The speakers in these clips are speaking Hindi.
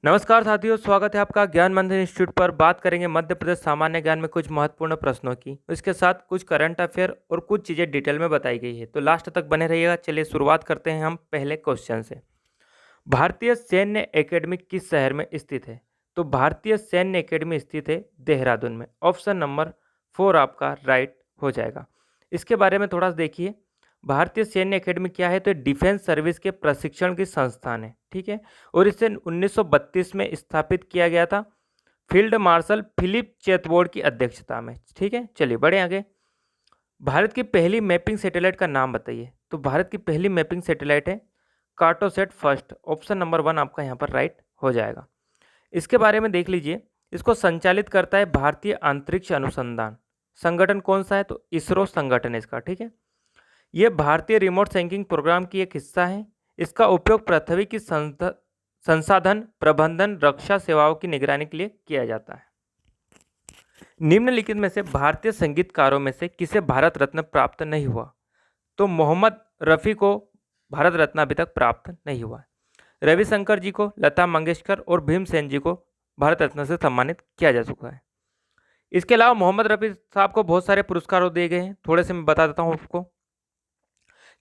नमस्कार साथियों, स्वागत है आपका ज्ञान मंदिर इंस्टीट्यूट पर। बात करेंगे मध्य प्रदेश सामान्य ज्ञान में कुछ महत्वपूर्ण प्रश्नों की। इसके साथ कुछ करंट अफेयर और कुछ चीज़ें डिटेल में बताई गई है, तो लास्ट तक बने रहिएगा। चलिए शुरुआत करते हैं हम पहले क्वेश्चन से। भारतीय सैन्य एकेडमी किस शहर में स्थित है? तो भारतीय सैन्य एकेडमी स्थित है देहरादून में। ऑप्शन नंबर 4 आपका राइट हो जाएगा। इसके बारे में थोड़ा सा देखिए। भारतीय सैन्य एकेडमी क्या है? तो डिफेंस सर्विस के प्रशिक्षण की संस्थान है, ठीक है। और इसे 1932 में स्थापित किया गया था फील्ड मार्शल फिलिप चैतवोर्ड की अध्यक्षता में, ठीक है। चलिए बढ़े आगे। भारत की पहली मैपिंग सैटेलाइट का नाम बताइए। तो भारत की पहली मैपिंग सैटेलाइट है कार्टोसैट फर्स्ट। ऑप्शन नंबर 1 आपका यहाँ पर राइट हो जाएगा। इसके बारे में देख लीजिए। इसको संचालित करता है भारतीय अंतरिक्ष अनुसंधान संगठन। कौन सा है? तो इसरो संगठन है इसका, ठीक है। यह भारतीय रिमोट सेंसिंग प्रोग्राम की एक हिस्सा है। इसका उपयोग पृथ्वी की संसाधन प्रबंधन रक्षा सेवाओं की निगरानी के लिए किया जाता है। निम्नलिखित में से भारतीय संगीतकारों में से किसे भारत रत्न प्राप्त नहीं हुआ? तो मोहम्मद रफ़ी को भारत रत्न अभी तक प्राप्त नहीं हुआ है। रविशंकर जी को, लता मंगेशकर और भीमसेन जी को भारत रत्न से सम्मानित किया जा चुका है। इसके अलावा मोहम्मद रफ़ी साहब को बहुत सारे पुरस्कार दिए गए हैं, थोड़े से मैं बता देता हूँ आपको।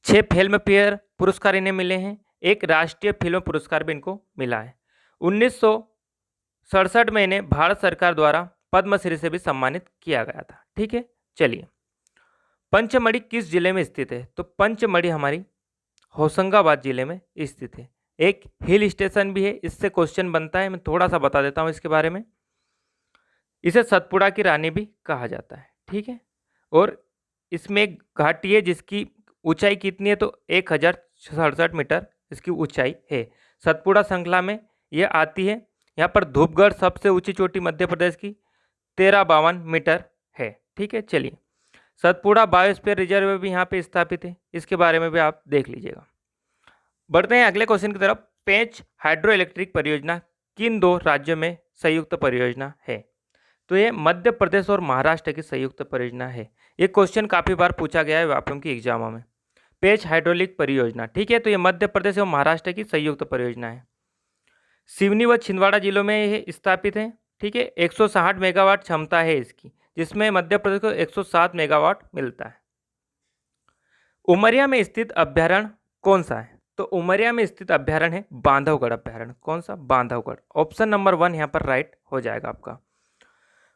6 फिल्म फेयर पुरस्कार इन्हें मिले हैं, एक राष्ट्रीय फिल्म पुरस्कार भी इनको मिला है। 1967 में इन्हें भारत सरकार द्वारा पद्मश्री से भी सम्मानित किया गया था, ठीक है। चलिए, पंचमढ़ी किस जिले में स्थित है? तो पंचमढ़ी हमारी होशंगाबाद जिले में स्थित है। एक हिल स्टेशन भी है, इससे क्वेश्चन बनता है। मैं थोड़ा सा बता देता हूँ इसके बारे में। इसे सतपुड़ा की रानी भी कहा जाता है, ठीक है। और इसमें एक घाटी है जिसकी ऊंचाई कितनी है? तो 1067 मीटर इसकी ऊंचाई है। सतपुड़ा श्रृंखला में यह आती है। यहाँ पर धूपगढ़ सबसे ऊंची चोटी मध्य प्रदेश की 1352 मीटर है, ठीक है। चलिए, सतपुड़ा बायोस्फीयर रिजर्व भी यहाँ पे स्थापित है, इसके बारे में भी आप देख लीजिएगा। बढ़ते हैं अगले क्वेश्चन की तरफ। पेंच हाइड्रो इलेक्ट्रिक परियोजना किन दो राज्यों में संयुक्त परियोजना है? तो ये मध्य प्रदेश और महाराष्ट्र की संयुक्त परियोजना है। ये क्वेश्चन काफ़ी बार पूछा गया है व्यापम की एग्जामों में। पेंच हाइड्रोलिक परियोजना, ठीक है। तो ये मध्य प्रदेश और महाराष्ट्र की संयुक्त परियोजना है। सिवनी व छिंदवाड़ा जिलों में ये स्थापित है, ठीक है। 160 मेगावाट क्षमता है इसकी, जिसमें मध्य प्रदेश को 107 मेगावाट मिलता है। उमरिया में स्थित अभ्यारण्य कौन सा है? तो उमरिया में स्थित अभ्यारण्य है बांधवगढ़ अभ्यारण्य। कौन सा? बांधवगढ़। ऑप्शन नंबर 1 यहाँ पर राइट हो जाएगा आपका।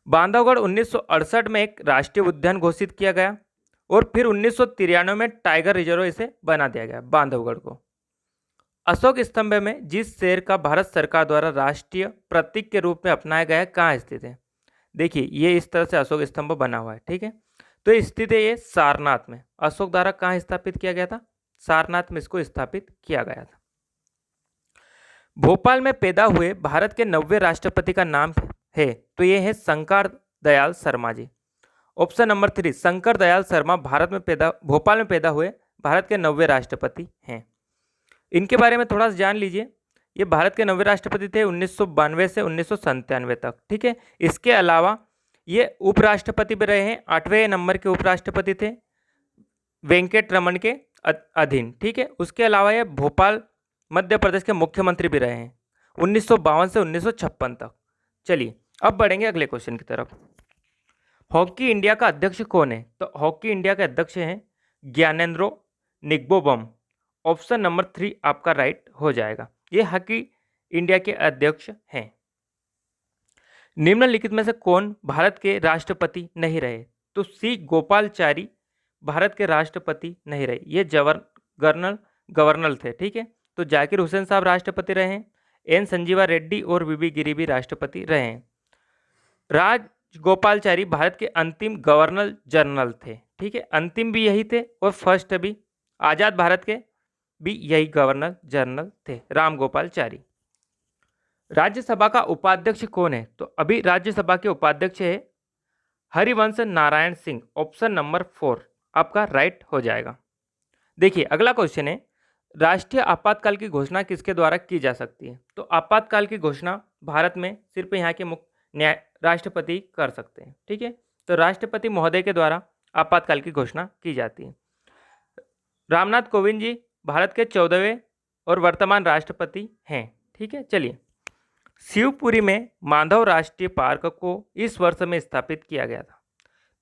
बांधवगढ़ 1968 में एक राष्ट्रीय उद्यान घोषित किया गया और फिर 1993 में टाइगर रिजर्व इसे बना दिया गया बांधवगढ़ को। अशोक स्तंभ में जिस शेर का भारत सरकार द्वारा राष्ट्रीय प्रतीक के रूप में अपनाया गया है, कहाँ स्थित है? देखिए, ये इस तरह से अशोक स्तंभ बना हुआ है, ठीक है। तो ये स्थित है ये सारनाथ में। अशोक द्वारा कहाँ स्थापित किया गया था? सारनाथ में इसको स्थापित किया गया था। भोपाल में पैदा हुए भारत के 90वें राष्ट्रपति का नाम है? तो ये है शंकर दयाल शर्मा जी। ऑप्शन नंबर 3 शंकर दयाल शर्मा भोपाल में पैदा हुए भारत के 90वें राष्ट्रपति हैं। इनके बारे में थोड़ा सा जान लीजिए। ये भारत के 90वें राष्ट्रपति थे 1992 से 1997 तक, ठीक है। इसके अलावा ये उपराष्ट्रपति भी रहे हैं। 8वें नंबर के उपराष्ट्रपति थे वेंकट रमन के अधीन, ठीक है। उसके अलावा ये भोपाल मध्य प्रदेश के मुख्यमंत्री भी रहे हैं 1952 से 1956 तक। चलिए, अब बढ़ेंगे अगले क्वेश्चन की तरफ। हॉकी इंडिया का अध्यक्ष कौन है? तो हॉकी इंडिया के अध्यक्ष हैं ज्ञानेंद्रो निग्बोबम। ऑप्शन नंबर 3 आपका राइट हो जाएगा। ये हॉकी इंडिया के अध्यक्ष हैं। निम्नलिखित में से कौन भारत के राष्ट्रपति नहीं रहे? तो सी गोपालचारी भारत के राष्ट्रपति नहीं रहे। ये गवर्नर थे, ठीक है। तो जाकिर हुसैन साहब राष्ट्रपति रहे हैं। एन संजीवा रेड्डी और वीबी गिरी भी राष्ट्रपति रहे हैं। राजगोपालचारी भारत के अंतिम गवर्नर जनरल थे, ठीक है। अंतिम भी यही थे और फर्स्ट भी, आज़ाद भारत के भी यही गवर्नर जनरल थे, राम गोपालचारी। राज्यसभा का उपाध्यक्ष कौन है? तो अभी राज्यसभा के उपाध्यक्ष है हरिवंश नारायण सिंह। ऑप्शन नंबर 4 आपका राइट हो जाएगा। देखिए, अगला क्वेश्चन है, राष्ट्रीय आपातकाल की घोषणा किसके द्वारा की जा सकती है? तो आपातकाल की घोषणा भारत में सिर्फ यहाँ के मुख्य राष्ट्रपति कर सकते हैं, ठीक है। तो राष्ट्रपति महोदय के द्वारा आपातकाल की घोषणा की जाती है। रामनाथ कोविंद जी भारत के 14वें और वर्तमान राष्ट्रपति हैं, ठीक है। चलिए, शिवपुरी में माधव राष्ट्रीय पार्क को इस वर्ष में स्थापित किया गया था।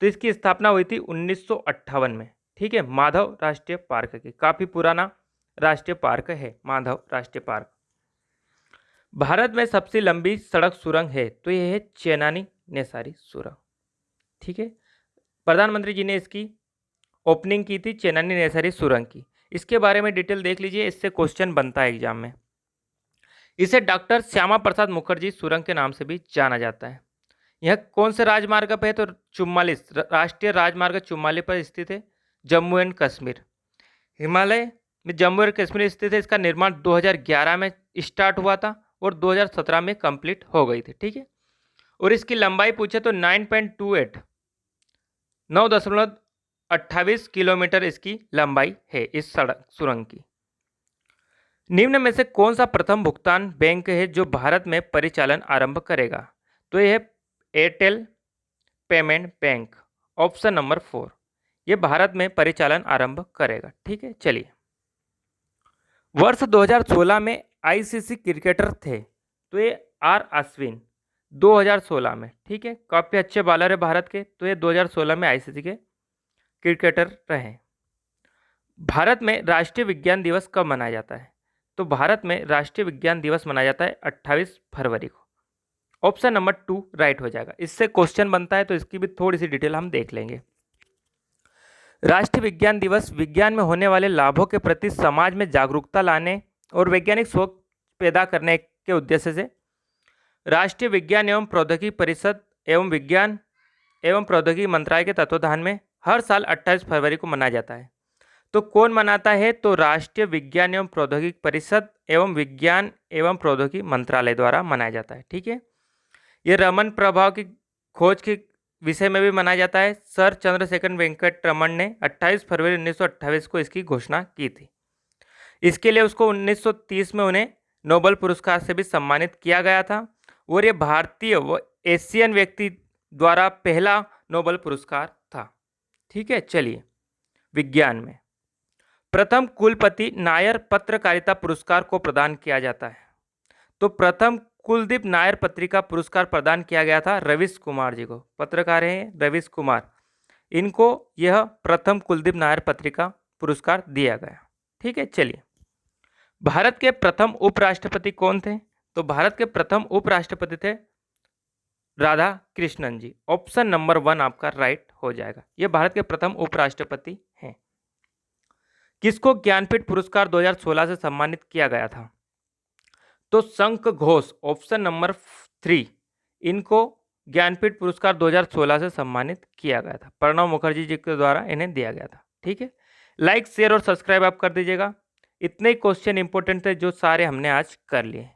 तो इसकी स्थापना हुई थी 1958 में। ठीक है, माधव राष्ट्रीय पार्क की काफी पुराना राष्ट्रीय पार्क है माधव राष्ट्रीय पार्क। भारत में सबसे लंबी सड़क सुरंग है तो यह है चेनानी नेसारी सुरंग। ठीक है, प्रधानमंत्री जी ने इसकी ओपनिंग की थी चेनानी नेसारी सुरंग की। इसके बारे में डिटेल देख लीजिए, इससे क्वेश्चन बनता है एग्जाम में। इसे डॉक्टर श्यामा प्रसाद मुखर्जी सुरंग के नाम से भी जाना जाता है। यह कौन से राजमार्ग पर है? तो 44 राष्ट्रीय राजमार्ग 44 पर स्थित है, जम्मू एंड कश्मीर। हिमालय में जम्मू एंड कश्मीर स्थित है। इसका निर्माण 2011 में स्टार्ट हुआ था और 2017 में कंप्लीट हो गई थी। ठीक है, और इसकी लंबाई पूछे तो 9.28 9.28 किलोमीटर इसकी लंबाई है इस सड़क सुरंग की। निम्न में से कौन सा प्रथम भुगतान बैंक है जो भारत में परिचालन आरंभ करेगा? तो यह है Airtel payment bank, option number 4। यह भारत में परिचालन आरंभ करेगा। ठीक है, चलिए। वर्ष 2016 में आईसीसी क्रिकेटर थे तो ये आर अश्विन 2016 में। ठीक है, काफ़ी अच्छे बॉलर है भारत के, तो ये 2016 में आईसीसी के क्रिकेटर रहे। भारत में राष्ट्रीय विज्ञान दिवस कब मनाया जाता है? तो भारत में राष्ट्रीय विज्ञान दिवस मनाया जाता है 28 फरवरी को। ऑप्शन नंबर 2 राइट हो जाएगा। इससे क्वेश्चन बनता है तो इसकी भी थोड़ी सी डिटेल हम देख लेंगे। राष्ट्रीय विज्ञान दिवस विज्ञान में होने वाले लाभों के प्रति समाज में जागरूकता लाने और वैज्ञानिक सोच पैदा करने के उद्देश्य से राष्ट्रीय विज्ञान एवं प्रौद्योगिकी परिषद एवं विज्ञान एवं प्रौद्योगिकी मंत्रालय के तत्वाधान में हर साल 28 फरवरी को मनाया जाता है। तो कौन मनाता है? तो राष्ट्रीय विज्ञान एवं प्रौद्योगिकी परिषद एवं विज्ञान एवं प्रौद्योगिकी मंत्रालय द्वारा मनाया जाता है। ठीक है, यह रमन प्रभाव की खोज के विषय में भी मनाया जाता है। सर चंद्रशेखर वेंकट रमन ने 28 फरवरी 1928 को इसकी घोषणा की थी। इसके लिए उसको 1930 में उन्हें नोबेल पुरस्कार से भी सम्मानित किया गया था और ये भारतीय व एशियन व्यक्ति द्वारा पहला नोबेल पुरस्कार था। ठीक है, चलिए। विज्ञान में प्रथम कुलपति नायर पत्रकारिता पुरस्कार को प्रदान किया जाता है। तो प्रथम कुलदीप नायर पत्रिका पुरस्कार प्रदान किया गया था रवीश कुमार जी को। पत्रकार हैं रवीश कुमार, इनको यह प्रथम कुलदीप नायर पत्रिका पुरस्कार दिया गया। ठीक है, चलिए। भारत के प्रथम उपराष्ट्रपति कौन थे? तो भारत के प्रथम उपराष्ट्रपति थे राधा कृष्णन जी। ऑप्शन नंबर 1 आपका राइट हो जाएगा। यह भारत के प्रथम उपराष्ट्रपति हैं। किसको ज्ञानपीठ पुरस्कार 2016 से सम्मानित किया गया था? तो शंख घोष, ऑप्शन नंबर 3, इनको ज्ञानपीठ पुरस्कार 2016 से सम्मानित किया गया था। प्रणब मुखर्जी जी के द्वारा इन्हें दिया गया था। ठीक है, लाइक शेयर और सब्सक्राइब आप कर दीजिएगा। इतने ही क्वेश्चन इंपॉर्टेंट थे जो सारे हमने आज कर लिए।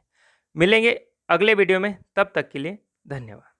मिलेंगे अगले वीडियो में, तब तक के लिए धन्यवाद।